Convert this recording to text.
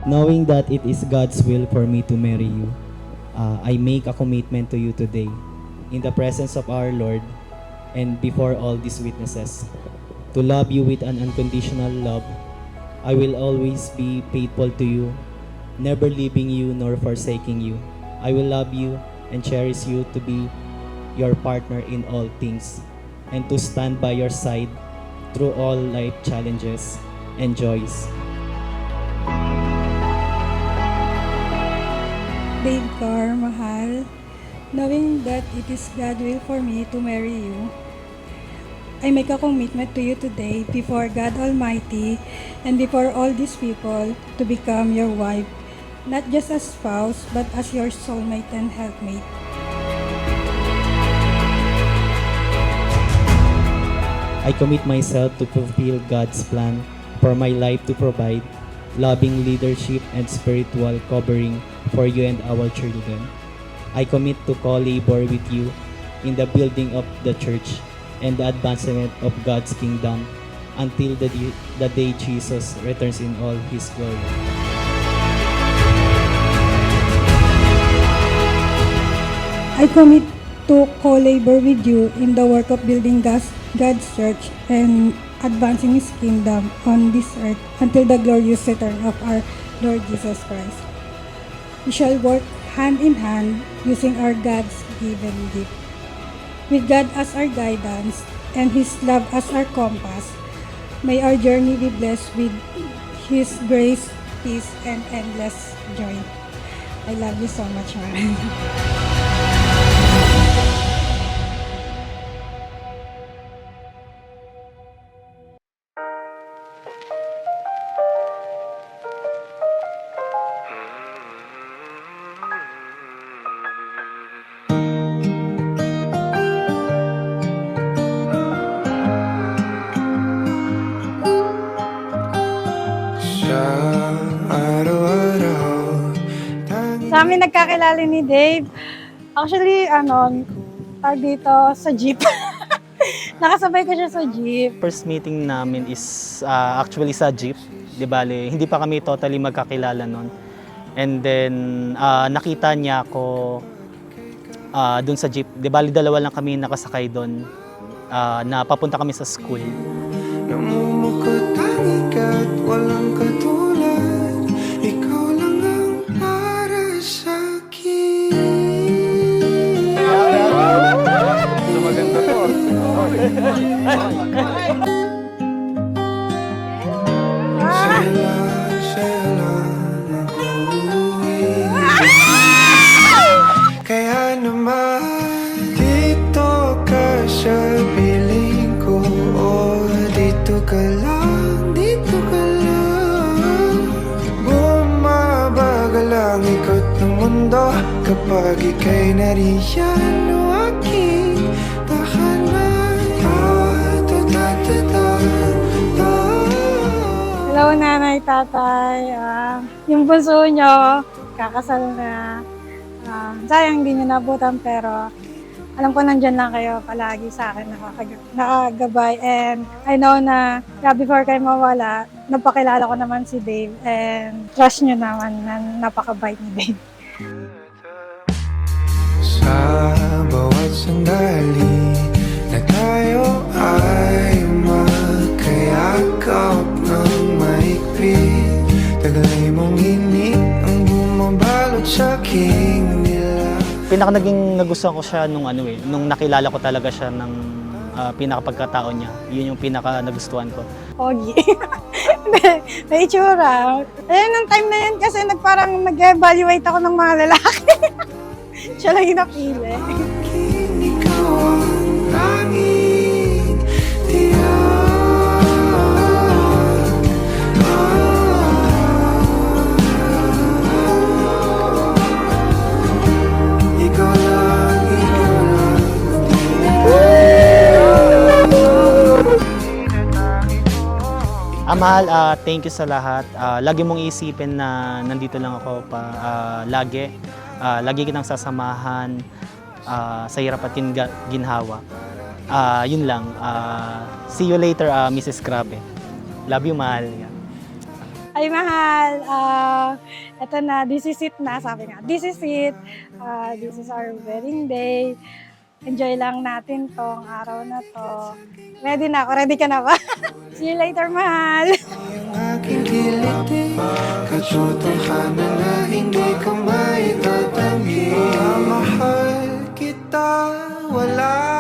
Knowing that it is God's will for me to marry you, I make a commitment to you today, in the presence of our Lord and before all these witnesses, to love you with an unconditional love. I will always be faithful to you, never leaving you nor forsaking you. I will love you and cherish you to be your partner in all things, and to stand by your side through all life challenges and joys. Dave Carr, mahal, knowing that it is God's will for me to marry you, I make a commitment to you today before God Almighty and before all these people to become your wife, not just as spouse, but as your soulmate and helpmate. I commit myself to fulfill God's plan for my life, to provide loving leadership and spiritual covering for you and our children. I commit to co-labor with you in the building of the church and the advancement of God's kingdom until the day Jesus returns in all His glory. I commit to co-labor with you in the work of building God's church and advancing His kingdom on this earth until the glorious return of our Lord Jesus Christ. We shall work hand in hand using our God's given gift. With God as our guidance and His love as our compass, may our journey be blessed with His grace, peace, and endless joy. I love you so much, man. Sa amin nagkakilala ni Dave. Actually, tawag dito sa jeep. Nakasabay ko siya sa jeep. First meeting namin is actually sa jeep. Di bale, hindi pa kami totally magkakilala noon. And then, nakita niya ako dun sa jeep. Di bale, dalawa lang kami nakasakay doon na papunta kami sa school. Namumukot ang ikat, walang katulad. Ikaw lang ang para sa'kin. Maganda to. Sa'yo lang ako uuwi. Kaya naman, dito ka sa piling ko. O dito ka lang, dito ka lang. Bumabagal ang ikot ng mundo kapag ika'y nariyan o aking tahanan. Hello, nanay, tatay. Yung bunso nyo, kakasal na. Sayang hindi nyo nabutan, pero alam ko nandyan lang kayo palagi sa akin, nakagabay. And I know na before kayo mawala, napakilala ko naman si Dave. And trust nyo naman na napakabait ni Dave. Sa bawat sandali na tayo ay magkayakap ng maigpit, taglay mong hinig ang bumabalot sa aking nila. Pinaka naging nagustuhan ko siya nung nung nakilala ko talaga siya ng pinakapagkataon niya. Yun yung pinaka nagustuhan ko. Pogi. May itsura. Ayun, nung time na yun kasi parang nag-evaluate ako ng mga lalaki. Siya lang yung napili. Aking ikaw ang tanging tiyak. Ikaw lang, ikaw lang. Mahal, thank you sa lahat. Lagi mong isipin na nandito lang ako lagi. Lagi kitang sasamahan sa hirap at ginhawa. Yun lang. See you later, Mrs. Grabe. Love you, mahal. Ay, mahal. Eto na, this is it na. Sabi nga, this is it. This is our wedding day. Enjoy lang natin tong araw na to. Ready na ako. Ready ka na ba? See you later, mahal. Ang aking kiliti, katotohanan na hindi ko maitatanggi. Mahal kita, wala